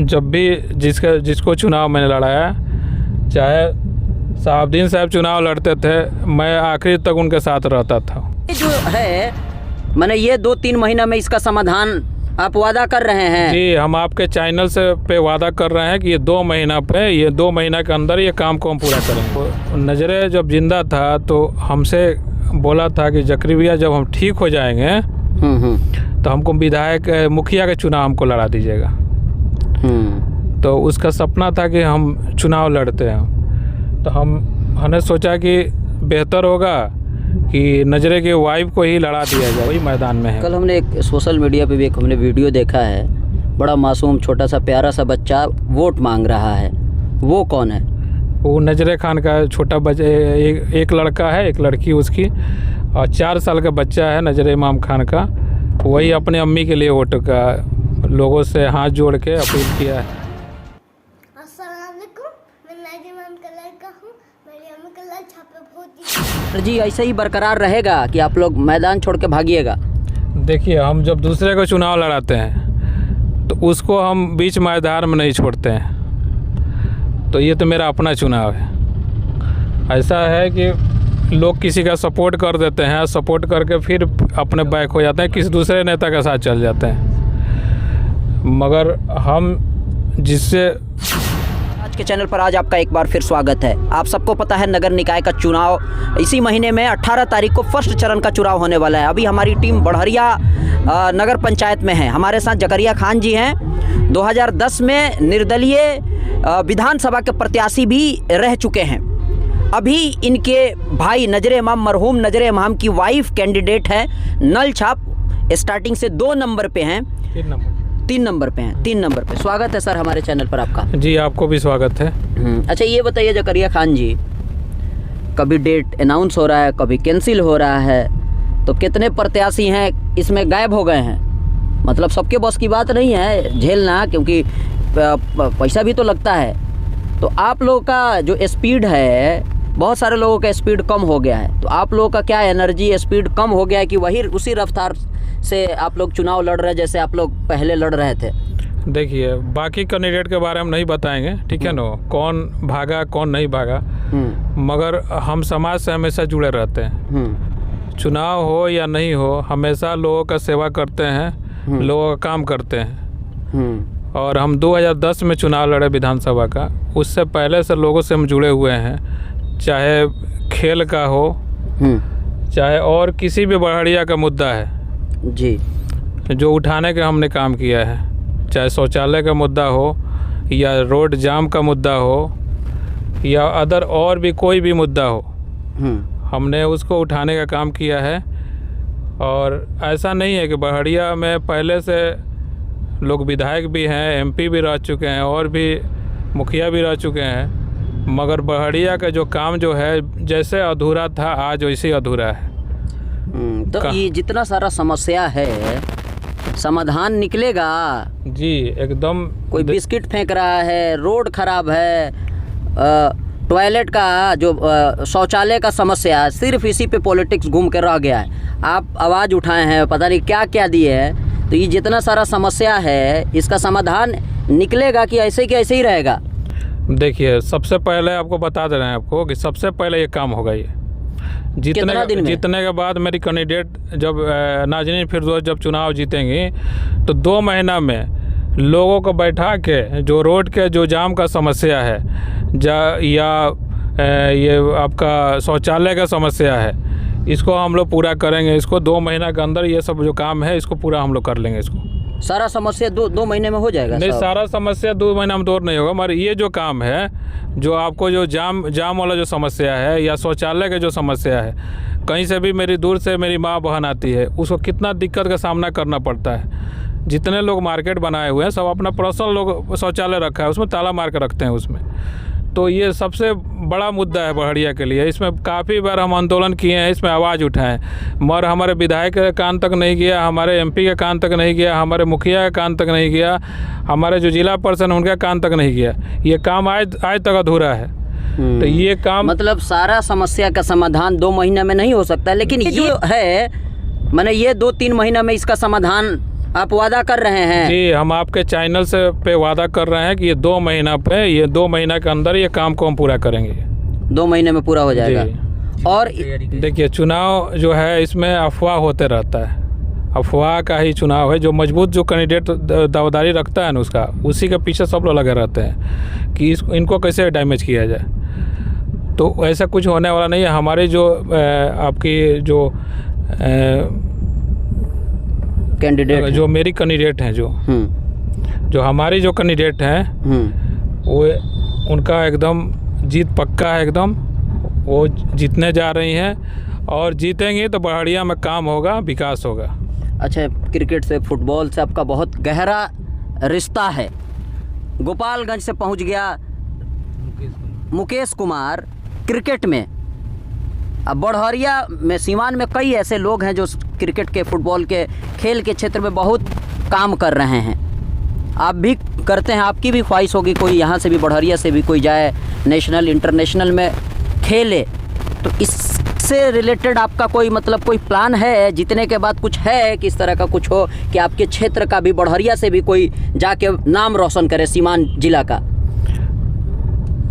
जब भी जिसको चुनाव मैंने लड़ाया, चाहे साहबुद्दीन साहब चुनाव लड़ते थे, मैं आखिरी तक उनके साथ रहता था। जो है मैंने ये 2-3 महीना में इसका समाधान आप वादा कर रहे हैं? जी, हम आपके चैनल से पे वादा कर रहे हैं कि ये 2 महीना के अंदर ये काम को हम पूरा करेंगे। नजरे जब जिंदा था तो हमसे बोला था कि जकरी भैया जब हम ठीक हो जाएंगे तो हमको विधायक मुखिया के चुनाव हमको लड़ा दीजिएगा। तो उसका सपना था कि हम चुनाव लड़ते हैं। तो हमने सोचा कि बेहतर होगा कि नजरे के वाइफ को ही लड़ा दिया जाए, वही मैदान में है। कल हमने एक सोशल मीडिया पे भी हमने वीडियो देखा है, बड़ा मासूम छोटा सा प्यारा सा बच्चा वोट मांग रहा है। वो कौन है? वो नजरे खान का छोटा बच्चा, एक लड़का है, एक लड़की उसकी, और 4 साल का बच्चा है नजरे इमाम खान का। वही अपने अम्मी के लिए वोट का लोगों से हाथ जोड़ के अपील किया है। जी ऐसे ही बरकरार रहेगा कि आप लोग मैदान छोड़ के भागिएगा? देखिए, हम जब दूसरे को चुनाव लड़ाते हैं तो उसको हम बीच मैदान में नहीं छोड़ते हैं। तो ये तो मेरा अपना चुनाव है। ऐसा है कि लोग किसी का सपोर्ट कर देते हैं, सपोर्ट करके फिर अपने बैक हो जाते हैं, किसी दूसरे नेता के साथ चल जाते हैं। मगर हम जिससे आज के चैनल पर आज आपका एक बार फिर स्वागत है। आप सबको पता है नगर निकाय का चुनाव इसी महीने में 18 तारीख को फर्स्ट चरण का चुनाव होने वाला है। अभी हमारी टीम बढ़हरिया नगर पंचायत में है। हमारे साथ जकरिया खान जी हैं। 2010 में निर्दलीय विधानसभा के प्रत्याशी भी रह चुके हैं। अभी इनके भाई नजरे इमाम, मरहूम नजरे इमाम की वाइफ कैंडिडेट है। नल छाप स्टार्टिंग से 2 नंबर पे हैं, 3 नंबर पे हैं, 3 नंबर पे। स्वागत है सर हमारे चैनल पर आपका। जी, आपको भी स्वागत है। अच्छा, ये बताइए जकरिया खान जी, कभी डेट अनाउंस हो रहा है, कभी कैंसिल हो रहा है, तो कितने प्रत्याशी हैं इसमें गायब हो गए हैं? मतलब सबके बस की बात नहीं है झेलना, क्योंकि पैसा भी तो लगता है। तो आप लोगों का जो स्पीड है, बहुत सारे लोगों का स्पीड कम हो गया है, तो आप लोगों का क्या एनर्जी स्पीड कम हो गया है कि वही उसी रफ्तार से आप लोग चुनाव लड़ रहे हैं जैसे आप लोग पहले लड़ रहे थे? देखिए, बाकी कैंडिडेट के बारे में नहीं बताएंगे, ठीक है ना, कौन भागा कौन नहीं भागा, मगर हम समाज से हमेशा जुड़े रहते हैं। चुनाव हो या नहीं हो, हमेशा लोगों का सेवा करते हैं, लोगों का काम करते हैं। और हम 2010 में चुनाव लड़े विधानसभा का, उससे पहले से लोगों से हम जुड़े हुए हैं। चाहे खेल का हो, चाहे और किसी भी बढ़िया का मुद्दा है जी, जो उठाने का हमने काम किया है। चाहे शौचालय का मुद्दा हो, या रोड जाम का मुद्दा हो, या अदर और भी कोई भी मुद्दा हो, हमने उसको उठाने का काम किया है। और ऐसा नहीं है कि बढ़िया में पहले से लोग विधायक भी हैं, एमपी भी रह चुके हैं, और भी मुखिया भी रह चुके हैं, मगर बढ़िया का जो काम जो है जैसे अधूरा था आज वैसे ही अधूरा है। तो ये जितना सारा समस्या है समाधान निकलेगा? जी एकदम। कोई बिस्किट फेंक रहा है, रोड खराब है, टॉयलेट का जो शौचालय का समस्या, सिर्फ इसी पे पॉलिटिक्स घूम के रह गया है। आप आवाज़ उठाए हैं, पता नहीं क्या क्या दिए हैं। तो ये जितना सारा समस्या है इसका समाधान निकलेगा कि ऐसे ही रहेगा? देखिए, सबसे पहले आपको बता दे रहे हैं आपको कि सबसे पहले ये काम होगा। ये जीतने के बाद मेरी कैंडिडेट जब नाज़नीन फिरदौस जब चुनाव जीतेंगी तो 2 महीना में लोगों को बैठा के जो रोड के जो जाम का समस्या है, या ये आपका शौचालय का समस्या है, इसको हम लोग पूरा करेंगे। इसको 2 महीना के अंदर ये सब जो काम है इसको पूरा हम लोग कर लेंगे। इसको सारा समस्या 2 महीने में हो जाएगा? नहीं, सारा समस्या 2 महीना में दूर नहीं होगा, मगर ये जो काम है, जो आपको जो जाम वाला जो समस्या है, या शौचालय का जो समस्या है, कहीं से भी मेरी दूर से मेरी माँ बहन आती है, उसको कितना दिक्कत का सामना करना पड़ता है। जितने लोग मार्केट बनाए हुए हैं सब अपना पर्सनल लोग शौचालय रखा है, उसमें ताला मार के रखते हैं उसमें। तो ये सबसे बड़ा मुद्दा है बढ़िया के लिए। इसमें काफ़ी बार हम आंदोलन किए हैं, इसमें आवाज़ उठाएं, मगर हमारे विधायक के कान तक नहीं गया, हमारे एमपी के कान तक नहीं गया, हमारे मुखिया के कान तक नहीं गया, हमारे जो जिला परिषद उनके कान तक नहीं गया। ये काम आज तक अधूरा है। तो ये काम मतलब सारा समस्या का समाधान 2 महीना में नहीं हो सकता, लेकिन ये है मैंने ये 2-3 महीना में इसका समाधान आप वादा कर रहे हैं? जी, हम आपके चैनल से पे वादा कर रहे हैं कि ये 2 महीना पे, ये 2 महीना के अंदर ये काम को हम पूरा करेंगे। 2 महीने में पूरा हो जाएगा। जी। और देखिए, चुनाव जो है इसमें अफवाह होते रहता है, अफवाह का ही चुनाव है। जो मजबूत जो कैंडिडेट दावेदारी रखता है ना, उसका उसी के पीछे सब लोग लगे रहते हैं कि इनको कैसे डैमेज किया जाए। तो ऐसा कुछ होने वाला नहीं है। हमारे जो आपकी जो कैंडिडेट जो मेरी कैंडिडेट हैं, जो हमारी जो कैंडिडेट हैं, वो उनका एकदम जीत पक्का है। एकदम वो जीतने जा रही हैं और जीतेंगी तो बढ़िया में काम होगा, विकास होगा। अच्छा, क्रिकेट से, फुटबॉल से आपका बहुत गहरा रिश्ता है। गोपालगंज से पहुंच गया मुकेश कुमार क्रिकेट में। अब बढ़हरिया में, सीवान में कई ऐसे लोग हैं जो क्रिकेट के, फुटबॉल के, खेल के क्षेत्र में बहुत काम कर रहे हैं। आप भी करते हैं, आपकी भी ख्वाहिश होगी कोई यहाँ से भी, बढ़हरिया से भी कोई जाए, नेशनल इंटरनेशनल में खेले। तो इससे रिलेटेड आपका कोई मतलब कोई प्लान है? जीतने के बाद कुछ है कि इस तरह का कुछ हो कि आपके क्षेत्र का भी, बढ़हरिया से भी कोई जाके नाम रोशन करे सीवान जिला का?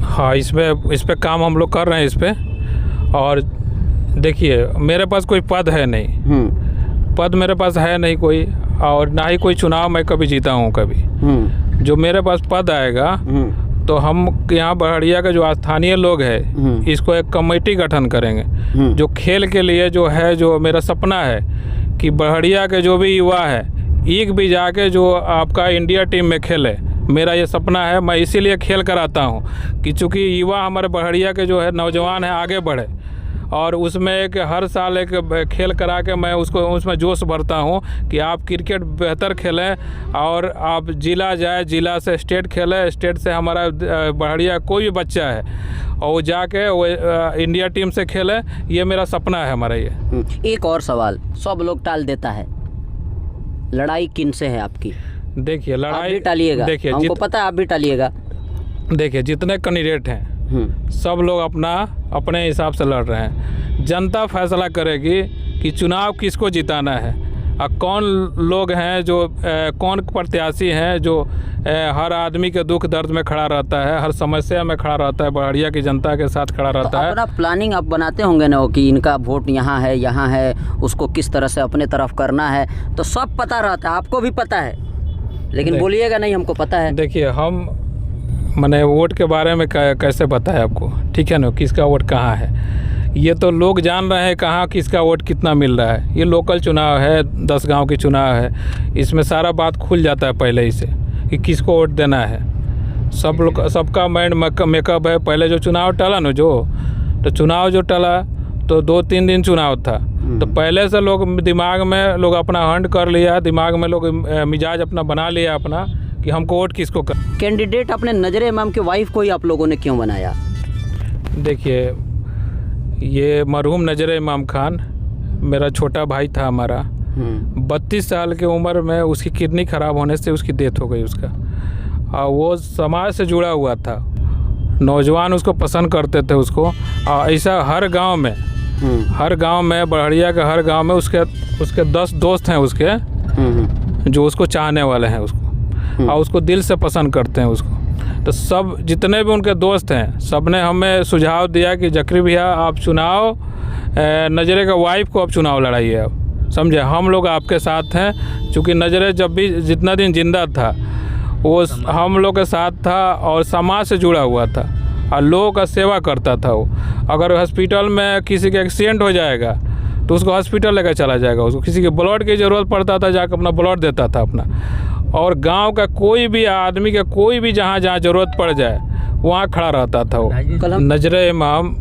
हाँ, इस पे काम हम लोग कर रहे हैं इस पे। और देखिए, मेरे पास कोई पद है नहीं, पद मेरे पास है नहीं कोई, और ना ही कोई चुनाव मैं कभी जीता हूँ कभी। जो मेरे पास पद आएगा तो हम यहाँ बढ़हरिया के जो स्थानीय लोग हैं, इसको एक कमेटी गठन करेंगे जो खेल के लिए जो है, जो मेरा सपना है कि बढ़हरिया के जो भी युवा है, एक भी जाके जो आपका इंडिया टीम में खेले। मेरा ये सपना है। मैं इसीलिए खेल कराता हूँ कि चूँकि युवा हमारे बढ़हरिया के जो है नौजवान है, आगे बढ़े, और उसमें एक हर साल एक खेल करा के मैं उसको उसमें जोश भरता हूँ कि आप क्रिकेट बेहतर खेलें और आप जिला जाए, जिला से स्टेट खेलें, स्टेट से हमारा बढ़हरिया कोई भी बच्चा है और वो जाके वो इंडिया टीम से खेले। ये मेरा सपना है हमारा ये। एक और सवाल सब लोग टाल देता है, लड़ाई किन से है आपकी? देखिए, आप लड़ाई भी टालिएगा, देखिए, हमको पता है आप भी टालिएगा। देखिए, जितने कैंडिडेट हैं सब लोग अपने हिसाब से लड़ रहे हैं। जनता फैसला करेगी कि चुनाव किसको जिताना है और कौन लोग हैं जो कौन प्रत्याशी हैं जो हर आदमी के दुख दर्द में खड़ा रहता है, हर समस्या में खड़ा रहता है, बढ़हरिया की जनता के साथ खड़ा रहता है। अपना प्लानिंग आप बनाते होंगे ना कि इनका वोट यहाँ है, उसको किस तरह से अपने तरफ करना है, तो सब पता रहता है, आपको भी पता है, लेकिन बोलिएगा नहीं हमको पता है। देखिए, हम मैंने वोट के बारे में कैसे बताया आपको, ठीक है ना, किसका वोट कहाँ है, ये तो लोग जान रहे हैं कहाँ किसका वोट कितना मिल रहा है। ये लोकल चुनाव है, 10 गांव की चुनाव है, इसमें सारा बात खुल जाता है पहले ही से कि किसको वोट देना है। सब लोग, सबका माइंड मेकअप है। पहले जो चुनाव टला ना, तो चुनाव जो टला तो 2-3 दिन चुनाव था, तो पहले से लोग दिमाग में लोग अपना हंड कर लिया, दिमाग में लोग मिजाज अपना बना लिया अपना कि हमको वोट किसको कर। कैंडिडेट अपने नजर इमाम की वाइफ को ही आप लोगों ने क्यों बनाया? देखिए, ये मरहूम नजर इमाम खान मेरा छोटा भाई था हमारा। 32 साल की उम्र में उसकी किडनी खराब होने से उसकी डेथ हो गई उसका, और वो समाज से जुड़ा हुआ था, नौजवान उसको पसंद करते थे उसको। और ऐसा हर गांव में बढ़हरिया के हर गांव में उसके 10 दोस्त हैं उसके जो उसको चाहने वाले हैं उसको, और उसको दिल से पसंद करते हैं उसको। तो सब जितने भी उनके दोस्त हैं, सब ने हमें सुझाव दिया कि जकरी भैया आप चुनाव नजरे का वाइफ को आप चुनाव लड़ाइए, आप समझे, हम लोग आपके साथ हैं। चूँकि नजरे जब भी जितना दिन जिंदा था वो हम लोग के साथ था और समाज से जुड़ा हुआ था और लोगों का सेवा करता था। वो अगर हॉस्पिटल में किसी का एक्सीडेंट हो जाएगा तो उसको हॉस्पिटल लेकर चला जाएगा, उसको किसी के ब्लड की ज़रूरत पड़ता था जाकर अपना ब्लड देता था अपना। और गांव का कोई भी आदमी का कोई भी जहाँ ज़रूरत पड़ जाए वहाँ खड़ा रहता था वो। नजरे इमाम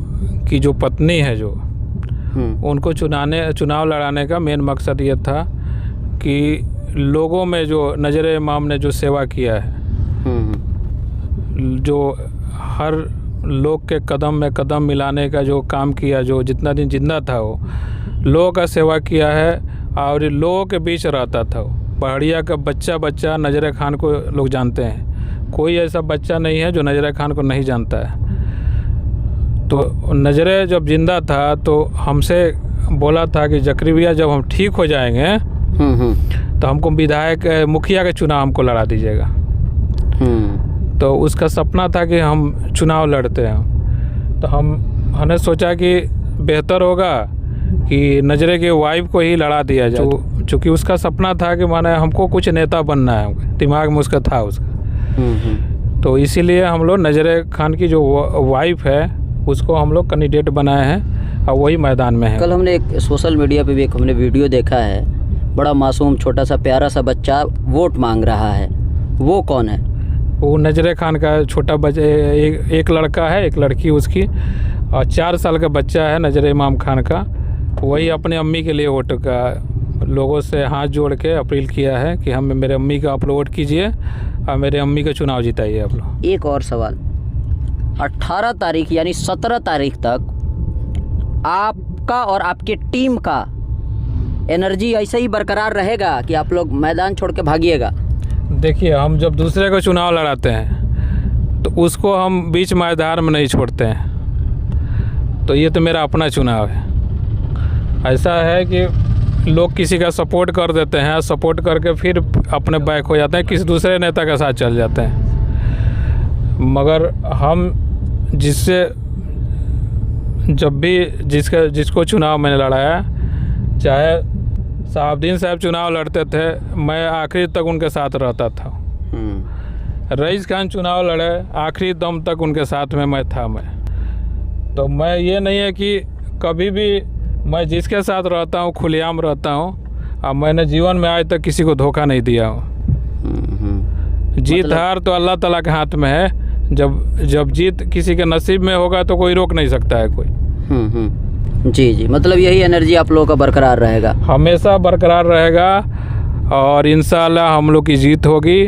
की जो पत्नी है जो, उनको चुनाव लड़ाने का मेन मकसद ये था कि लोगों में जो नजरे इमाम ने जो सेवा किया है, जो हर लोग के कदम में कदम मिलाने का जो काम किया, जो जितना दिन जिंदा था वो लोगों का सेवा किया है और लोगों के बीच रहता था वो। बढ़हरिया का बच्चा नजरे खान को लोग जानते हैं, कोई ऐसा बच्चा नहीं है जो नजरे खान को नहीं जानता है। तो नजरे जब जिंदा था तो हमसे बोला था कि जकरी भैया जब हम ठीक हो जाएंगे तो हमको विधायक मुखिया का चुनाव हमको लड़ा दीजिएगा। तो उसका सपना था कि हम चुनाव लड़ते हैं। तो हमने सोचा कि बेहतर होगा कि नजरे के वाइफ को ही लड़ा दिया जाए, चूँकि उसका सपना था कि माने हमको कुछ नेता बनना है, दिमाग में उसका था उसका। तो इसीलिए हम लोग नजरे खान की जो वाइफ है उसको हम लोग कैंडिडेट बनाए हैं और वही मैदान में है। कल हमने एक सोशल मीडिया पे भी एक हमने वीडियो देखा है, बड़ा मासूम छोटा सा प्यारा सा बच्चा वोट मांग रहा है, वो कौन है? वो नजरे खान का छोटा बच्चा, एक लड़का है, एक लड़की उसकी, और 4 साल का बच्चा है नजरे इमाम खान का। वही अपने अम्मी के लिए वोट का लोगों से हाथ जोड़ के अपील किया है कि हम मेरे अम्मी का आप लोग वोट कीजिए और मेरे अम्मी का चुनाव जिताइए आप लोग। एक और सवाल, 18 तारीख यानी 17 तारीख तक आपका और आपके टीम का एनर्जी ऐसे ही बरकरार रहेगा कि आप लोग मैदान छोड़ के भागिएगा? देखिए, हम जब दूसरे को चुनाव लड़ाते हैं तो उसको हम बीच मैदान में नहीं छोड़ते हैं। तो ये तो मेरा अपना चुनाव है। ऐसा है कि लोग किसी का सपोर्ट कर देते हैं, सपोर्ट करके फिर अपने बैक हो जाते हैं, किसी दूसरे नेता के साथ चल जाते हैं। मगर हम जब भी जिसको चुनाव मैंने लड़ाया, चाहे साहबुद्दीन साहब चुनाव लड़ते थे, मैं आखिरी तक उनके साथ रहता था। रईस खान चुनाव लड़े, आखिरी दम तक उनके साथ में मैं था। तो मैं ये नहीं है कि कभी भी मैं जिसके साथ रहता हूँ खुलेआम रहता हूँ, और मैंने जीवन में आज तक किसी को धोखा नहीं दिया हूँ। जीत हार तो अल्लाह ताला के हाथ में है। जब जीत किसी के नसीब में होगा तो कोई रोक नहीं सकता है कोई। जी जी, मतलब यही एनर्जी आप लोगों का बरकरार रहेगा? हमेशा बरकरार रहेगा, और इंशाल्लाह हम लोग की जीत होगी।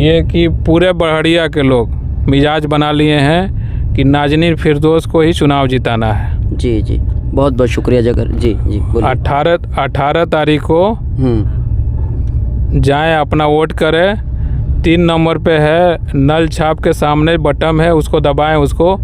ये कि पूरे बड़हरिया के लोग मिजाज बना लिए हैं कि नाजनीन फिरदौस को ही चुनाव जिताना है। जी जी, बहुत बहुत शुक्रिया जगर जी। 18 तारीख को जाएं, अपना वोट करें। 3 नंबर पे है, नल छाप के सामने बटन है, उसको दबाएं उसको,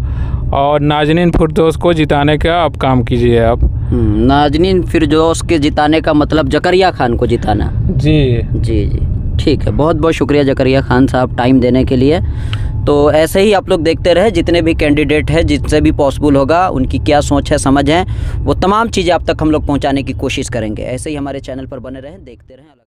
और नाजनीन फिरदौस को जिताने का आप काम कीजिए। आप नाजनीन फिरदौस के जिताने का मतलब जकरिया खान को जिताना? जी जी जी, ठीक है। बहुत बहुत शुक्रिया जकरिया खान साहब टाइम देने के लिए। तो ऐसे ही आप लोग देखते रहे, जितने भी कैंडिडेट हैं, जिससे भी पॉसिबल होगा, उनकी क्या सोच है, समझ है, वो तमाम चीज़ें आप तक हम लोग पहुंचाने की कोशिश करेंगे। ऐसे ही हमारे चैनल पर बने रहें, देखते रहें।